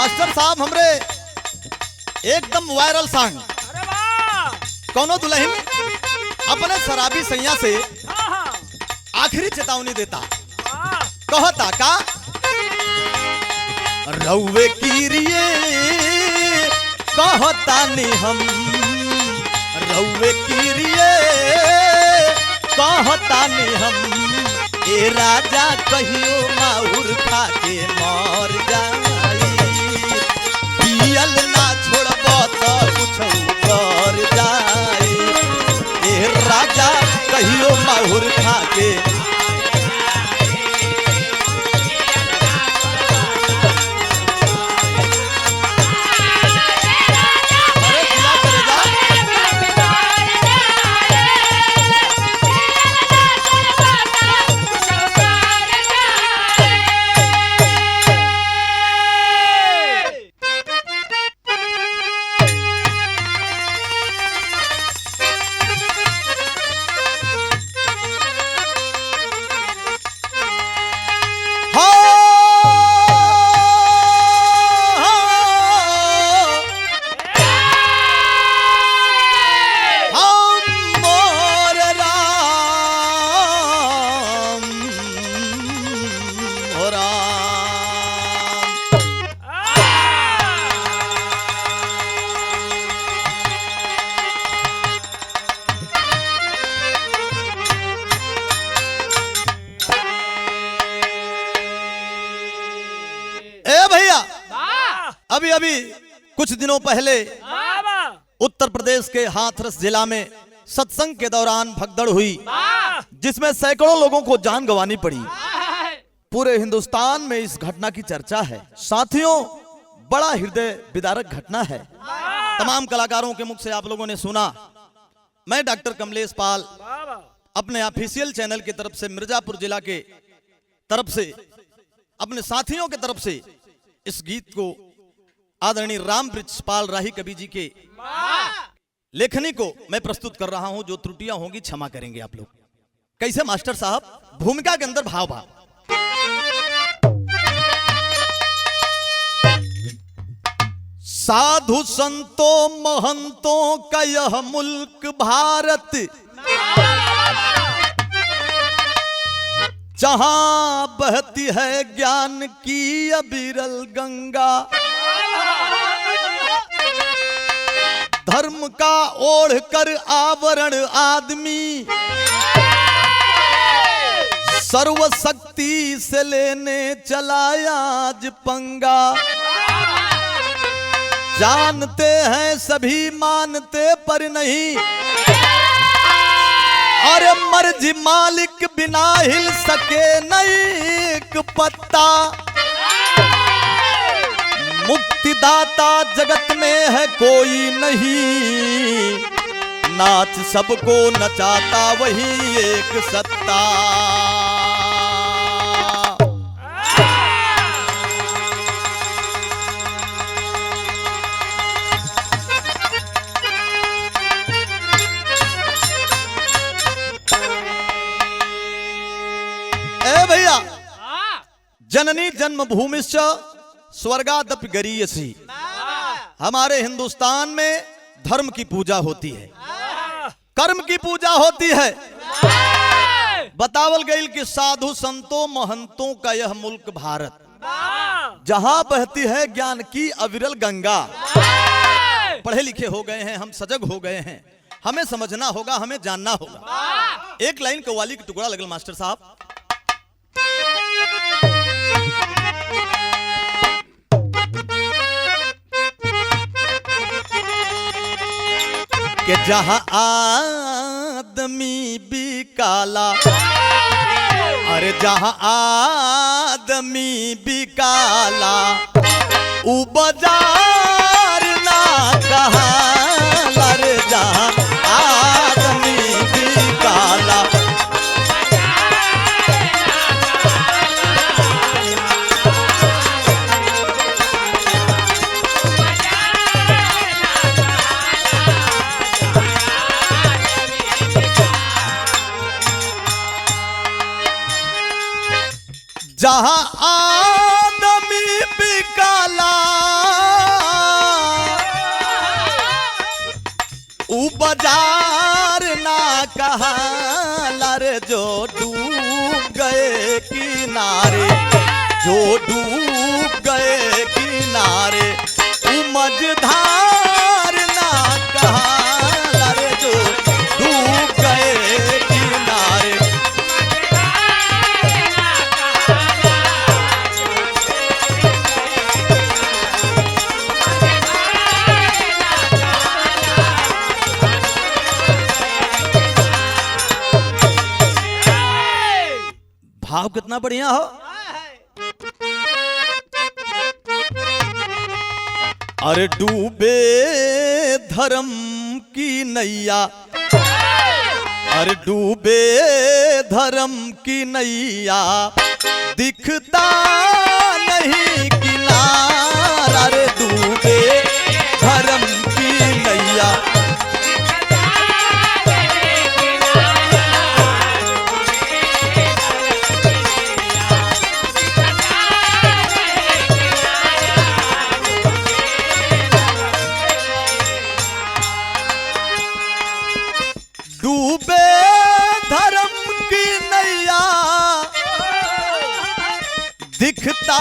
Master साहब हमरे एकदम वायरल सॉन्ग कौनो दुल्हन अपने शराबी सैया से आखिरी चेतावनी देता, कहता का रउवे कीरिए कहता नहीं हम, रउवे कीरिए कहता नहीं हम, ए राजा कहियो माहुर खा के मर जाई, पियल ना छोड़ब तो कुछ कर जाई, ए राजा कहियो माहुर खा के अभी अभी कुछ दिनों पहले उत्तर प्रदेश के हाथरस जिला में सत्संग के दौरान भगदड़ हुई, जिसमें सैकड़ों लोगों को जान गंवानी पड़ी। पूरे हिंदुस्तान में इस घटना की चर्चा है। साथियों, बड़ा हृदय विदारक घटना है। तमाम कलाकारों के मुख से आप लोगों ने सुना। मैं डॉक्टर कमलेश पाल अपने ऑफिशियल चैनल की तरफ से, मिर्जापुर जिला के तरफ से, अपने साथियों की तरफ से इस गीत को आदरणीय रामवृक्ष पाल राही कवि जी के लेखनी को मैं प्रस्तुत कर रहा हूं। जो त्रुटियां होंगी क्षमा करेंगे आप लोग। कैसे मास्टर साहब? भूमिका के अंदर भाव भाव। साधु संतों महंतों का यह मुल्क भारत, जहां बहती है ज्ञान की अविरल गंगा, धर्म का ओढ़कर आवरण आदमी सर्वशक्ति से लेने चला आज पंगा। जानते हैं सभी मानते पर नहीं, अरे मर्जी मालिक बिना हिल सके नहीं एक पत्ता। मुक्तिदाता जगत में है कोई नहीं, नाच सबको नचाता वही एक सत्ता। ए भैया, जननी जन्मभूमिश्च स्वर्गादपि गरीयसी। हमारे हिंदुस्तान में धर्म की पूजा होती है, कर्म की पूजा होती है। बतावल गई कि साधु संतों महंतों का यह मुल्क भारत, जहां बहती है ज्ञान की अविरल गंगा। पढ़े लिखे हो गए हैं हम, सजग हो गए हैं, हमें समझना होगा, हमें जानना होगा। एक लाइन कव्वाली का टुकड़ा लगल मास्टर साहब। कि जहां आदमी भी काला, अरे जहां आदमी भी काला, उ बाजार ना कहाला रे। जहां आदमी भी काला, जहां आदमी भी काला, विचार ना कहा लरे जो डूब गए किनारे, जो डूब गए किनारे मझधार ना कहा लरे जो डूब गए किनारे। भाव कितना बढ़िया हो। अरे डूबे धर्म की नैया, अरे डूबे धर्म की नैया दिखता नहीं किनारा, अरे डूबे धर्म की नैया। डूबे धर्म की नैया दिखता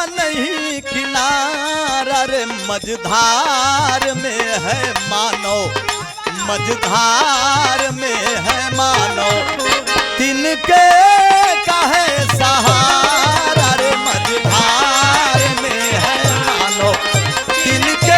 नहीं किनारा, रे मझधार में है मानो, मझधार में है मानो तिनके का है सहारा, रे मझधार में है मानो तिनके।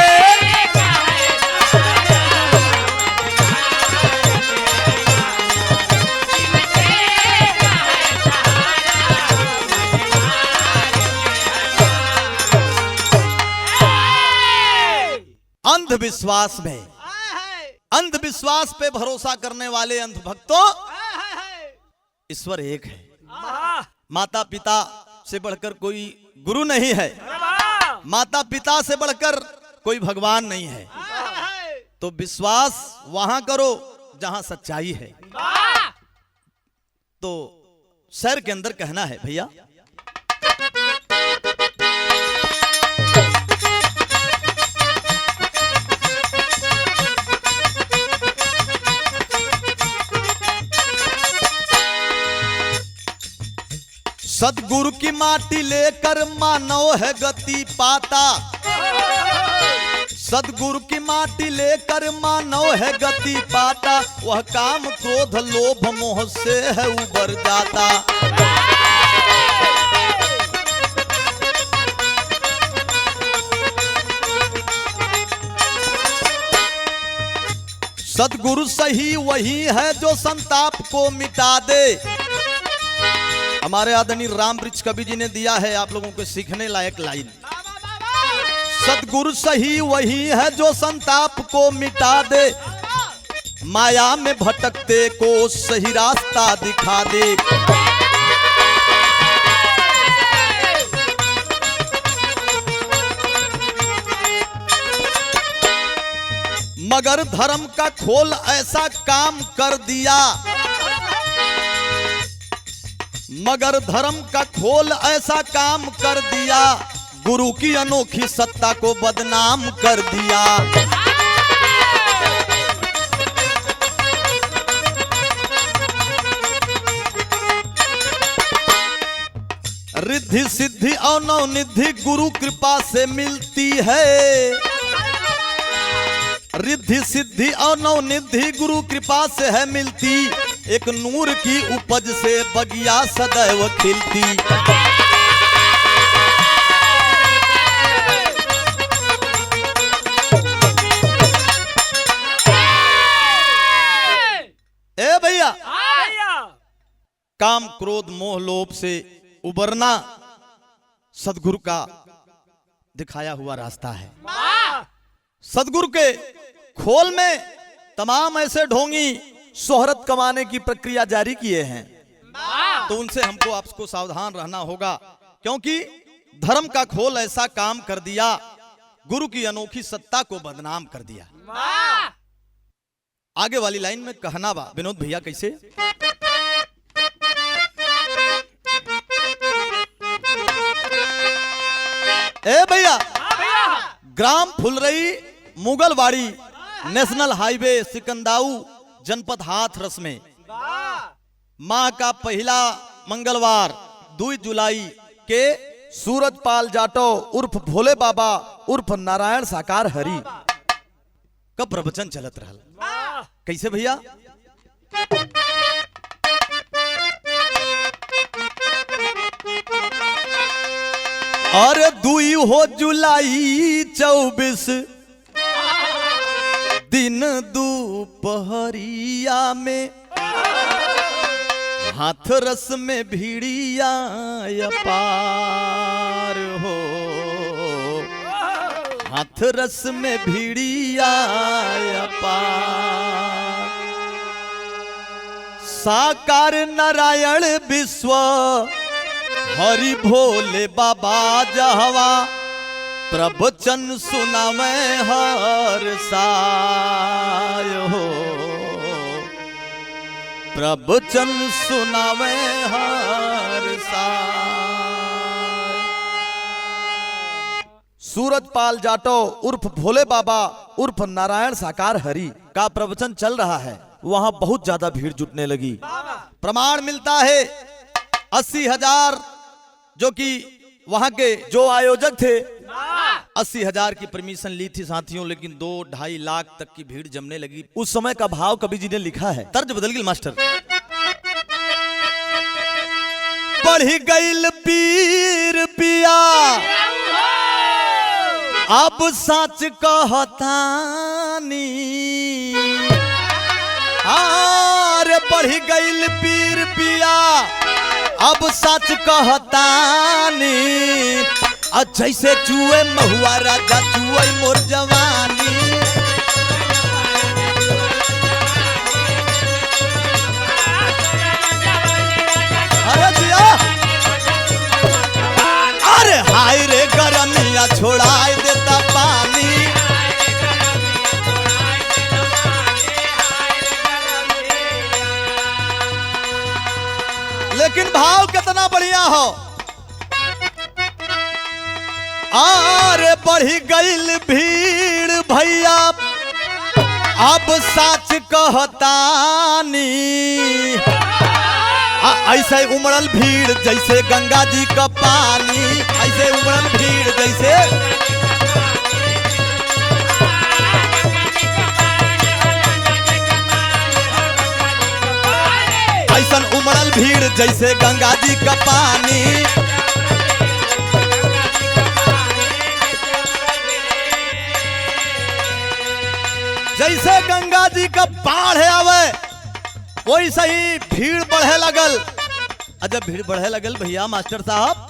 अंधविश्वास में, अंधविश्वास पे भरोसा करने वाले अंधभक्तों, ईश्वर एक है। माता पिता से बढ़कर कोई गुरु नहीं है, माता पिता से बढ़कर कोई भगवान नहीं है। तो विश्वास वहां करो जहां सच्चाई है। तो शहर के अंदर कहना है भैया, सदगुरु की माटी लेकर मानव है गति पाता, सदगुरु की माटी लेकर मानव है गति पाता, वह काम क्रोध लोभ मोह से है उबर जाता। सदगुरु सही वही है जो संताप को मिटा दे। हमारे आदरणीय राम वृक्ष कवि जी ने दिया है आप लोगों को सीखने लायक लाइन, सदगुरु सही वही है जो संताप को मिटा दे, माया में भटकते को सही रास्ता दिखा दे। मगर धर्म का खोल ऐसा काम कर दिया, मगर धर्म का खोल ऐसा काम कर दिया, गुरु की अनोखी सत्ता को बदनाम कर दिया। रिद्धि सिद्धि और नवनिधि गुरु कृपा से मिलती है, रिद्धि सिद्धि और नवनिधि गुरु कृपा से है मिलती, एक नूर की उपज से बगिया सदैव खिलती। ए भैया, काम क्रोध मोह लोभ से उबरना सदगुरु का दिखाया हुआ रास्ता है। सदगुरु के खोल में तमाम ऐसे ढोंगी शोहरत कमाने की प्रक्रिया जारी किए हैं, तो उनसे हमको आपको सावधान रहना होगा, क्योंकि धर्म का खोल ऐसा काम कर दिया, गुरु की अनोखी सत्ता को बदनाम कर दिया। आगे वाली लाइन में कहना बा विनोद भैया कैसे, ए भैया, ग्राम फुलरई मुगलवाड़ी नेशनल हाईवे सिकंदाऊ जनपद हाथरस में माह का पहला मंगलवार 2 जुलाई के सूरजपाल जाटो उर्फ भोले बाबा उर्फ नारायण साकार हरि का प्रवचन चलत रहल। कैसे भैया? अरे 2 जुलाई 24 दिन दोपहरिया में हाथरस में भीड़िया अपार हो, हाथरस में भीड़िया अपार। साकार नारायण विश्व हरि भोले बाबा जहवा प्रवचन सुनावे हर साय हो, प्रवचन सुनावे हर साय। सूरजपाल जाटो उर्फ भोले बाबा उर्फ नारायण साकार हरि का प्रवचन चल रहा है। वहां बहुत ज्यादा भीड़ जुटने लगी। प्रमाण मिलता है 80,000 जो कि वहां के जो आयोजक थे 80,000 की परमिशन ली थी साथियों, लेकिन 2-2.5 लाख तक की भीड़ जमने लगी। उस समय का भाव कवि जी ने लिखा है, तर्ज बदल गई मास्टर। बढ़ी गईल पीर पिया अब सच कहतानी, अरे बढ़ी गईल पीर पिया अब सच कहतानी, जैसे चूहे महुआ राजा चूहे मोर जवानी। अरे दिया, अरे हाय रे गरमिया छोड़ाए देता पानी। लेकिन भाव कितना बढ़िया हो। अरे बढ़ी गईल भीड़ भैया अब सच कहतानी, ऐसे उमड़ल भीड़ जैसे गंगा जी का पानी, ऐसे उमड़ल भीड़ जैसे ऐसन उमड़ल भीड़ जैसे गंगा जी का पानी। जैसे गंगा जी का बाढ़ आवे वैसे ही भीड़ बढ़े लगल। जब भीड़ बढ़े लगल भैया मास्टर साहब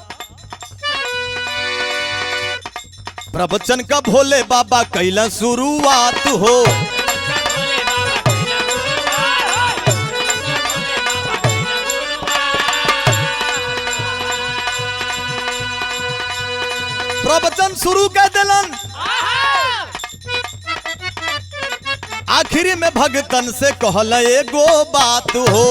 प्रवचन का भोले बाबा कैला शुरुआत हो, प्रवचन शुरू कर दिलन। आखिरी में भगतन से कहल एगो बात हो,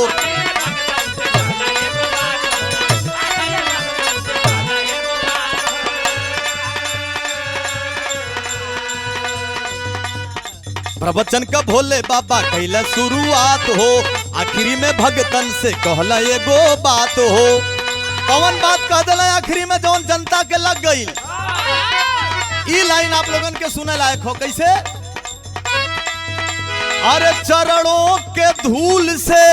प्रवचन का भोले बाबा कैला शुरुआत हो, आखिरी में भगतन से कहला एगो बात हो। कौन बात कह दिला आखिरी में जौन जनता के लग गई? ई लाइन आप लोगन के सुने लायक हो। कैसे? अरे चरणों के धूल से,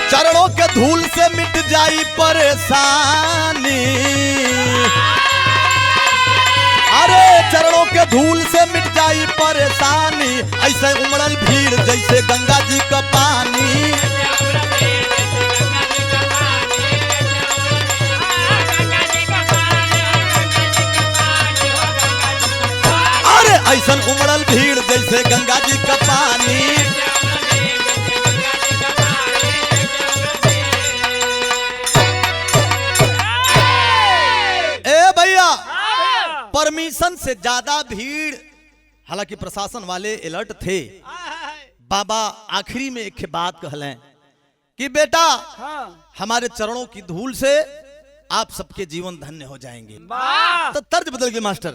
चरणों के धूल से मिट जाई परेशानी, अरे चरणों के धूल से मिट जाई परेशानी, ऐसे उमड़ल भीड़ जैसे गंगा जी का पानी। अरे ऐसा उमड़ल भीड़ जैसे गंगा जी का पानी। ए भैया परमिशन से ज्यादा भीड़, हालांकि प्रशासन वाले अलर्ट थे। बाबा आखिरी में एक बात कहलें कि बेटा हमारे चरणों की धूल से आप सबके जीवन धन्य हो जाएंगे। तो तर्ज बदल गई मास्टर।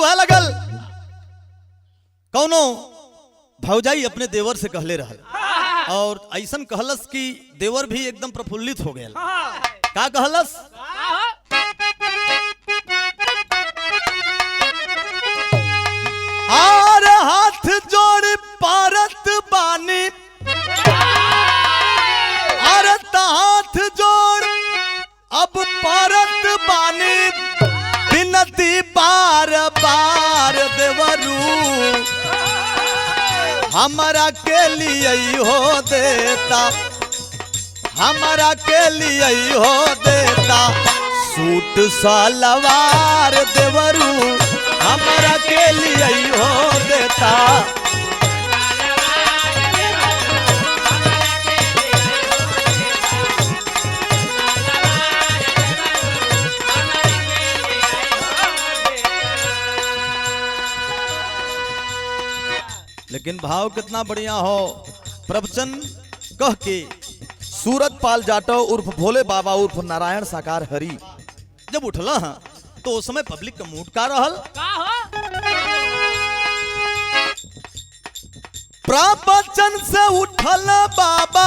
चुहा लगल। कौनो भौजाई अपने देवर से कहले रहल और ऐसन कहलस कि देवर भी एकदम प्रफुल्लित हो गया। का कहलस? आर हाथ जोड़ पारत बानी, आरत हाथ जोड़ अब पारत बानी, बिनती बार बार देवरू हमारा के लिए हो देता, हमारा के लिए हो देता सूट सलवार देवरू हमारा के लिए हो देता। लेकिन भाव कितना बढ़िया हो। प्रवचन कह के सूरत पाल जाटो उर्फ भोले बाबा उर्फ नारायण साकार हरि जब उठला तो उस समय पब्लिक का मूड का रहल। प्रवचन से उठल बाबा,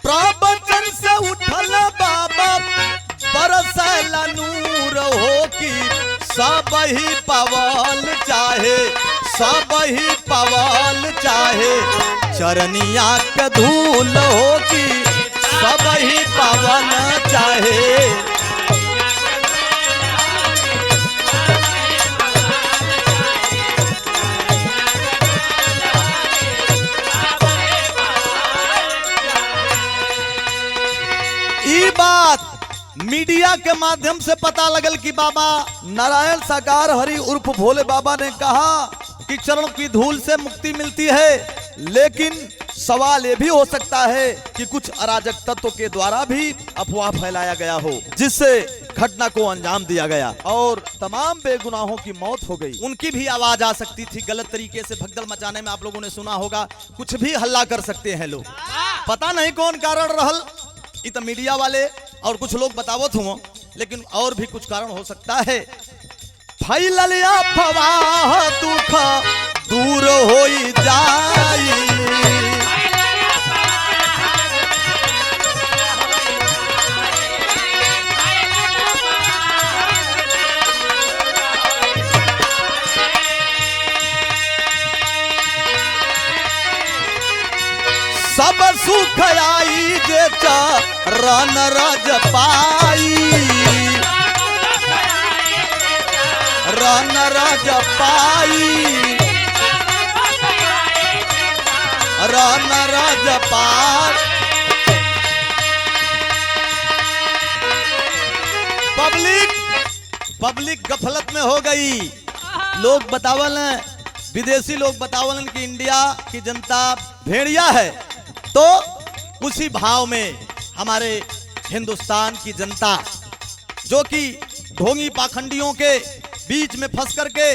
प्रवचन से उठल बाबा, बरसैला नूर हो की सब ही पवल चाहे, सब ही पवल चाहे, चरनिया के धूल हो की सब ही पवन चाहे। ई बात मीडिया के माध्यम से पता लगल कि बाबा नारायण साकार हरि उर्फ भोले बाबा ने कहा कि चरणों की धूल से मुक्ति मिलती है। लेकिन सवाल ये भी हो सकता है कि कुछ अराजक तत्वों के द्वारा भी अफवाह फैलाया गया हो, जिससे घटना को अंजाम दिया गया और तमाम बेगुनाहों की मौत हो गई। उनकी भी आवाज आ सकती थी। गलत तरीके से भगदड़ मचाने में आप लोगों ने सुना होगा, कुछ भी हल्ला कर सकते हैं लोग। पता नहीं कौन कारण रहल, इत मीडिया वाले और कुछ लोग बतावत हुआ, लेकिन और भी कुछ कारण हो सकता है। फैलल अफवाह दुख दूर होई जाई, सब सुख आई जे चरण रज पाई, रन रज पाई, रन रज पार। पब्लिक गफलत में हो गई। लोग बतावल हैं, विदेशी लोग बतावल कि इंडिया की जनता भेड़िया है, तो उसी भाव में हमारे हिंदुस्तान की जनता जो कि ढोंगी पाखंडियों के बीच में फंस करके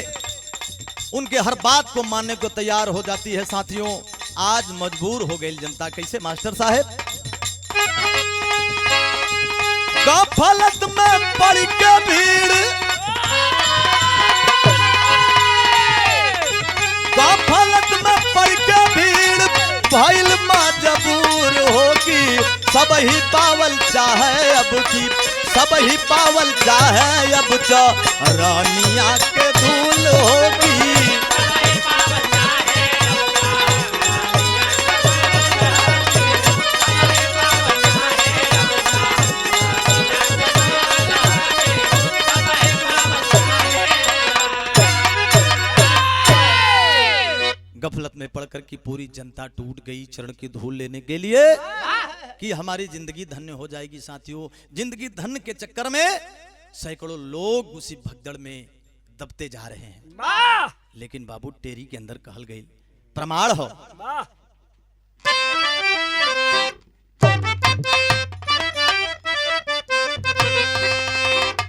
उनके हर बात को मानने को तैयार हो जाती है। साथियों, आज मजबूर हो गई जनता। कैसे मास्टर साहब? गफलत में पड़ के भीड़, गफलत में पड़ के भीड़ भइल मजबूर हो की सब ही पावल चाहे अब की, सब ही पावल चाहे अब चरनिया के धूल होगी। गफलत में पड़कर की पूरी जनता टूट गई चरण की धूल लेने के लिए कि हमारी जिंदगी धन्य हो जाएगी। साथियों, जिंदगी धन्य के चक्कर में सैकड़ों लोग उसी भगदड़ में दबते जा रहे हैं। लेकिन बाबू टेरी के अंदर कहल गई प्रमाण हो।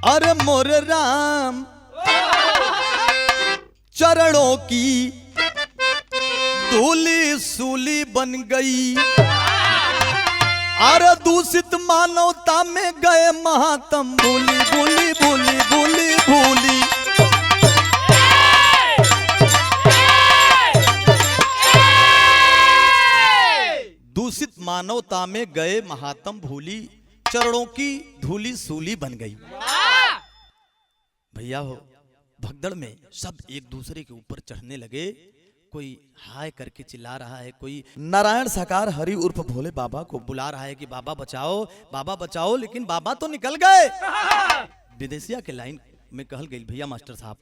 अरे मोर राम चरणों की धूली सूली बन गई, अरे दूषित मानवता में गए महात्म भूली भूली भूली भूली भूली। दूषित मानवता में गए महात्म भूली, चरणों की धूली सूली बन गई। भैया हो, भगदड़ में सब एक दूसरे के ऊपर चढ़ने लगे। कोई हाय करके चिल्ला रहा है, कोई नारायण साकार हरि उर्फ भोले बाबा को बुला रहा है कि बाबा बचाओ, लेकिन बाबा तो निकल गए। विदेशिया के लाइन में कहल गई, भैया मास्टर साहब,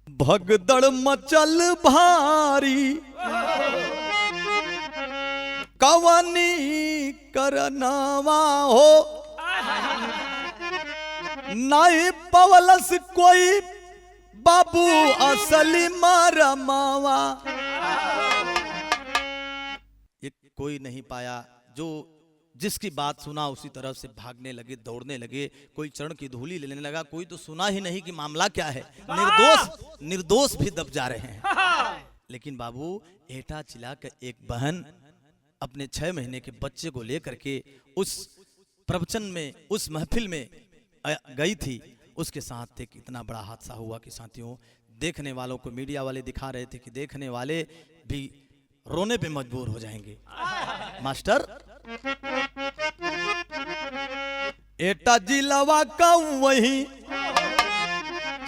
भगदड़ मचल भारी कवनी करनावा हो, नहीं पवलस कोई बाबू असली मारमावा। ये कोई नहीं पाया, जो जिसकी बात सुना उसी तरफ से भागने लगे, दौड़ने लगे। कोई चरण की धूली लेने लगा, कोई तो सुना ही नहीं कि मामला क्या है। निर्दोष भी दब जा रहे हैं। लेकिन बाबू, एटा चिल्ला कर एक बहन अपने 6 महीने के बच्चे को लेकर के उस प्रवचन में, उस महफिल में गई थी। उसके साथ एक इतना बड़ा हादसा हुआ कि साथियों, देखने वालों को मीडिया वाले दिखा रहे थे कि देखने वाले भी रोने पे मजबूर हो जाएंगे। मास्टर, एटा जिलवा का वही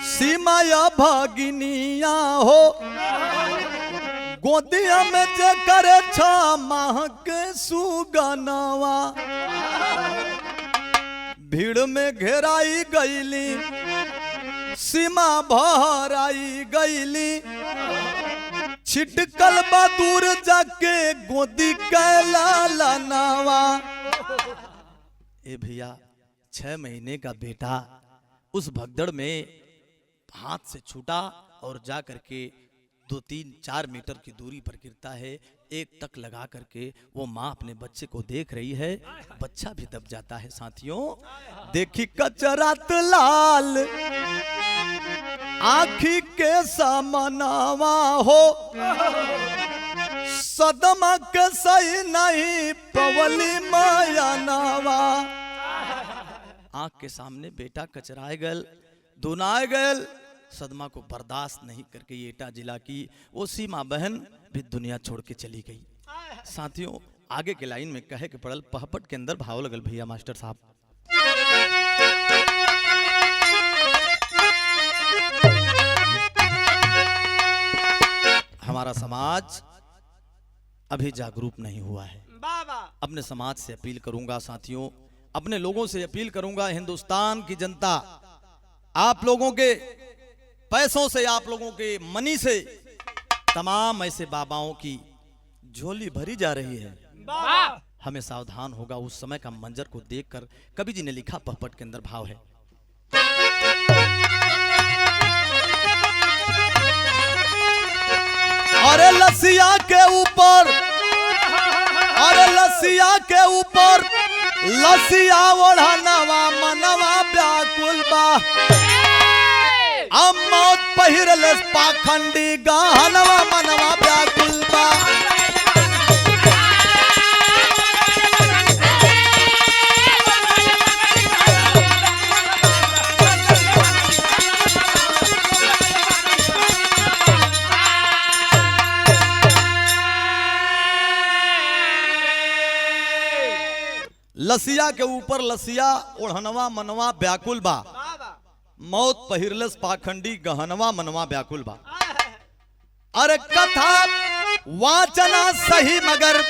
सीमा या भागिनिया हो, गोदिया में जे करे 6 माह के सुगनवा। भीड़ में घेराई गईली, सीमा भराई गईली, छिटकल बदूर जाके गोदी कैला नवा। ए भैया, 6 महीने का बेटा उस भगदड़ में हाथ से छूटा और जा करके 2-3-4 मीटर की दूरी पर गिरता है। एक तक लगा करके वो माँ अपने बच्चे को देख रही है, बच्चा भी दब जाता है। साथियों, देखी कचरात लाल आँखी के सामनावा हो, सदमा के सही नहीं पवली माया नावा। आँख के सामने बेटा कचराए गल, दुनाए गल, सदमा को बर्दाश्त नहीं करके एटा जिला की वो सीमा बहन भी दुनिया छोड़ के चली गई। साथियों, आगे के लाइन में कहे के पड़ल, पहपट के अंदर भाव लगल। भैया मास्टर साहब, हमारा समाज अभी जागरूक नहीं हुआ है। अपने समाज से अपील करूंगा साथियों, अपने लोगों से अपील करूंगा, हिंदुस्तान की जनता आप लोगों के पैसों से, आप लोगों के मनी से तमाम ऐसे बाबाओं की झोली भरी जा रही है। हमें सावधान होगा। उस समय का मंजर को देखकर कवि जी ने लिखा, पहपट के अंदर भाव है, अरे लसिया के ऊपर, अरे लसिया के ऊपर लसिया ओढ़ानवा मनवा व्याकुल बा, मौत पहिरले पाखंडी गहनवा मनवा व्याकुल बा। लसिया के ऊपर लसिया ओढ़नवा मनवा व्याकुल बा, मौत पहिरलस पाखंडी गहनवा मनवा व्याकुल बा। अरे कथा वाचना सही मगर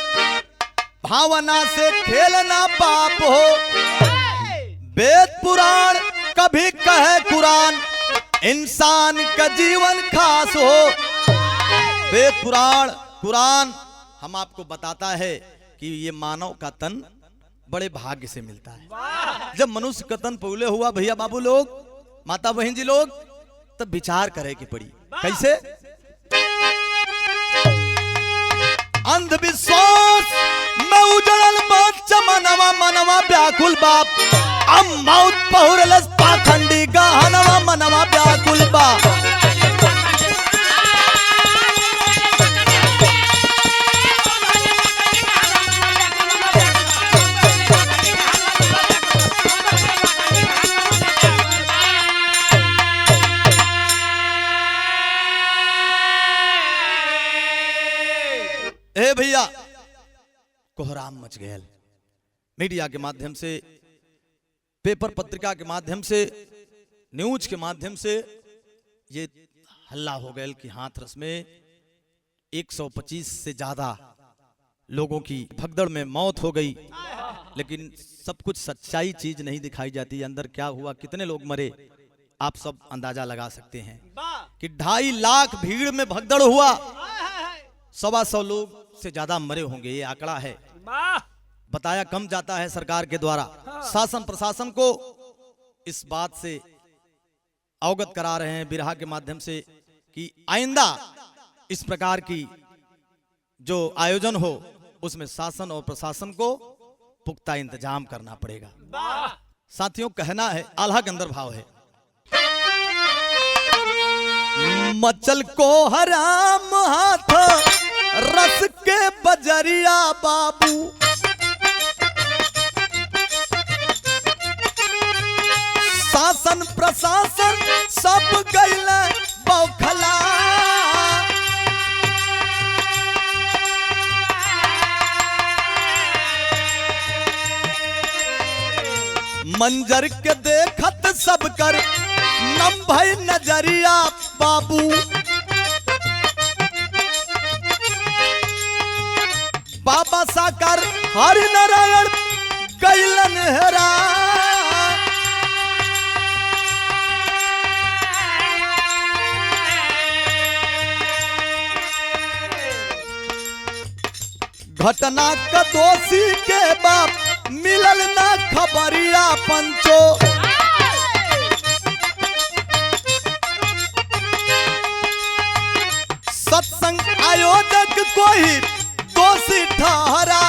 भावना से खेलना पाप हो, वेद पुराण कभी कहे कुरान इंसान का जीवन खास हो। वेद पुराण कुरान हम आपको बताता है कि ये मानव का तन बड़े भाग्य से मिलता है। जब मनुष्य का तन पौले हुआ भैया बाबू लोग, माता बहन जी लोग, तब विचार करे की पड़ी कैसे। अंधविश्वास में उजड़ल बच्चा मनवा मनवा व्याकुल बाप, मौत पहुरलस पाखंडी गहनवा मनवा व्याकुल बा। भैया कोहराम मच गया। मीडिया के माध्यम से, पेपर पत्रिका के माध्यम से, न्यूज के माध्यम से ये हल्ला हो गया कि हाथरस में 125 से ज्यादा लोगों की भगदड़ में मौत हो गई। लेकिन सब कुछ सच्चाई चीज नहीं दिखाई जाती। अंदर क्या हुआ, कितने लोग मरे, आप सब अंदाजा लगा सकते हैं कि 2.5 लाख भीड़ में भगदड़ हुआ, 125 लोग से ज्यादा मरे होंगे, ये आंकड़ा है। बताया कम जाता है सरकार के द्वारा। शासन प्रशासन को इस बात से अवगत करा रहे हैं बिरहा के माध्यम से कि आइंदा इस प्रकार की जो आयोजन हो उसमें शासन और प्रशासन को पुख्ता इंतजाम करना पड़ेगा। साथियों, कहना है, आल्हा के अंदर भाव है, मचल को हराम हाथ रस के बजरिया बाबू, शासन प्रशासन सब गइल बौखला, मंजर के देखत सब कर नम भई नजरिया बाबू, बाबा साकार हरि नारायण गइलन हेरा, घटना का दोषी के बाप मिलल ना खबरिया पंचो, सत्संग आयोजक कोई दोषी ठहरा,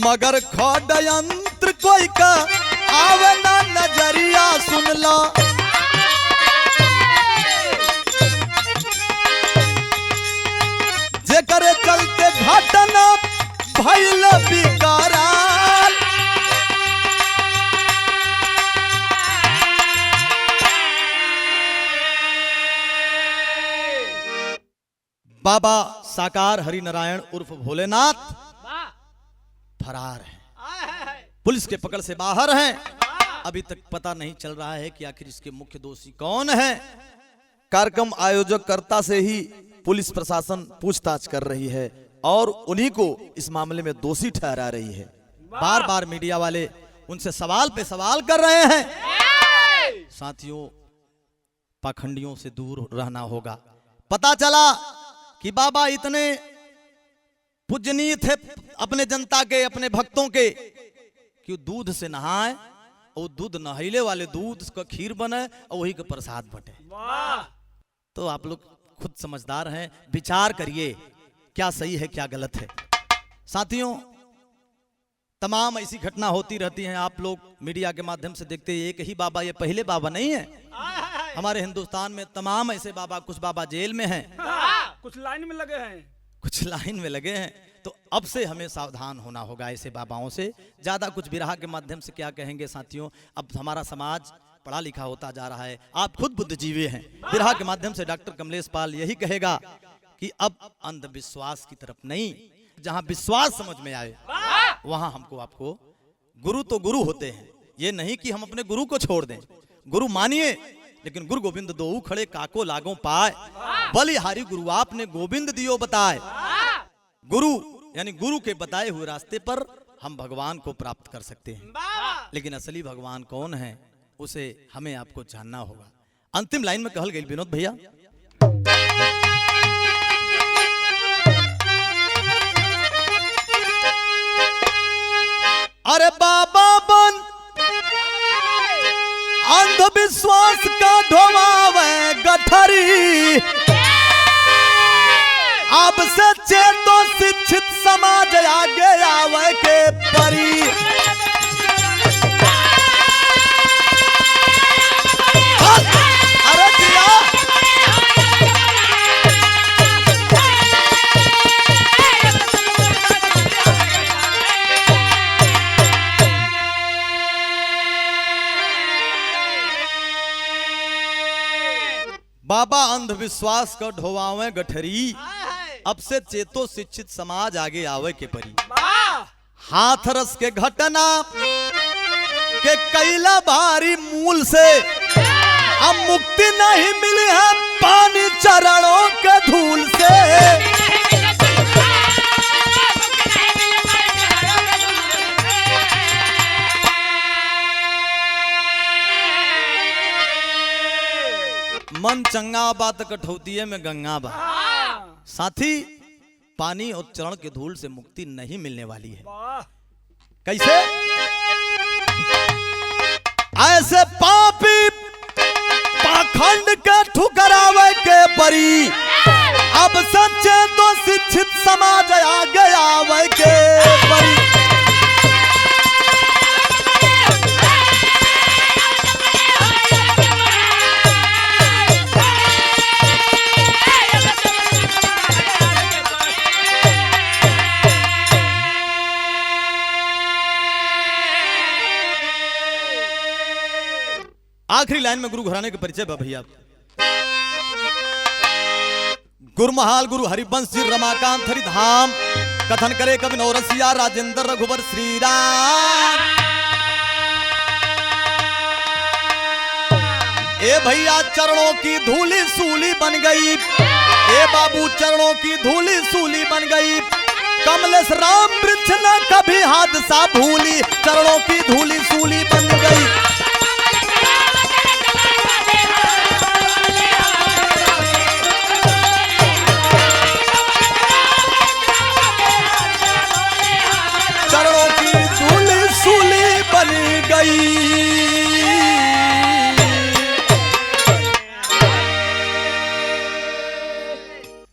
मगर षड्यंत्र कोई का आवे ना नजरिया सुन लो, जेकर चलते घटना भइल बिकराल, बाबा साकार हरि नारायण उर्फ भोलेनाथ फरार है, पुलिस के पकड़ से बाहर हैं। अभी तक पता नहीं चल रहा है कि आखिर इसके मुख्य दोषी कौन है। कार्यक्रम आयोजक कर्ता से ही पुलिस प्रशासन पूछताछ कर रही है और उन्हीं को इस मामले में दोषी ठहरा रही है। बार बार मीडिया वाले उनसे सवाल पे सवाल कर रहे हैं। साथियों, पाखंडियों से दूर रहना होगा। पता चला कि बाबा इतने पूजनीय थे अपने जनता के, अपने भक्तों के, कि दूध से नहाए और दूध नहैले वाले दूध का खीर बने और वही का प्रसाद बटे। तो आप लोग खुद समझदार हैं, विचार करिए क्या सही है क्या गलत है। साथियों, तमाम ऐसी घटना होती रहती हैं, आप लोग मीडिया के माध्यम से देखते हैं। एक ही बाबा, ये पहले बाबा नहीं है। हमारे हिंदुस्तान में तमाम ऐसे बाबा, कुछ बाबा जेल में हैं, कुछ लाइन में लगे हैं, कुछ लाइन में लगे हैं। तो अब से हमें सावधान होना होगा ऐसे बाबाओं से। ज्यादा कुछ बिरहा के माध्यम से क्या कहेंगे साथियों, अब हमारा समाज पढ़ा लिखा होता जा रहा है, आप खुद बुद्धिजीवी हैं। बिरहा के माध्यम से डॉक्टर कमलेश पाल यही कहेगा कि अब अंधविश्वास की तरफ नहीं, जहां विश्वास समझ में आए वहां हमको आपको, गुरु तो गुरु होते हैं, ये नहीं कि हम अपने गुरु को छोड़ दें। गुरु मानिए, लेकिन गुरु गोविंद दो खड़े काको लागो पाए, बलिहारी गुरु आपने गोविंद दियो बताए। गुरु यानी गुरु के बताए हुए रास्ते पर हम भगवान को प्राप्त कर सकते हैं, लेकिन असली भगवान कौन है उसे हमें आपको जानना होगा। अंतिम लाइन में कहल गई विनोद भैया, अरे बाबा बन अंधविश्वास का ढोवावे गठरी, अब से चेतो शिक्षित समाज आगे आवे के परी। अरे दिया बाबा अंधविश्वास का ढोवावे गठरी, अब से चेतो शिक्षित समाज आगे आवे के परी। हाथरस के घटना के कैला भारी मूल से अब मुक्ति नहीं मिली है पानी चरणों के धूल से। मन चंगा बात कठौतिये में गंगा बा, साथी पानी और चरण के धूल से मुक्ति नहीं मिलने वाली है। कैसे? ऐसे पापी पाखंड के ठुकरावे के परी, अब सच्चे तो शिक्षित समाज आगे आवे के परी। आखिरी लाइन में गुरु घराने के परिचय बा भैया। गुरुमहाल गुरु हरिवंश जी रमाकांत हरिधाम, कथन करे कवि नौरसिया राजेंद्र रघुवर श्री राम। ए भैया चरणों की धूली सूली बन गई, ए बाबू चरणों की धूली सूली बन गई। कमलेश राम वृक्ष न कभी हादसा भूली, चरणों की धूली सूली बन गई। चरणों की धूली सूली बन गई।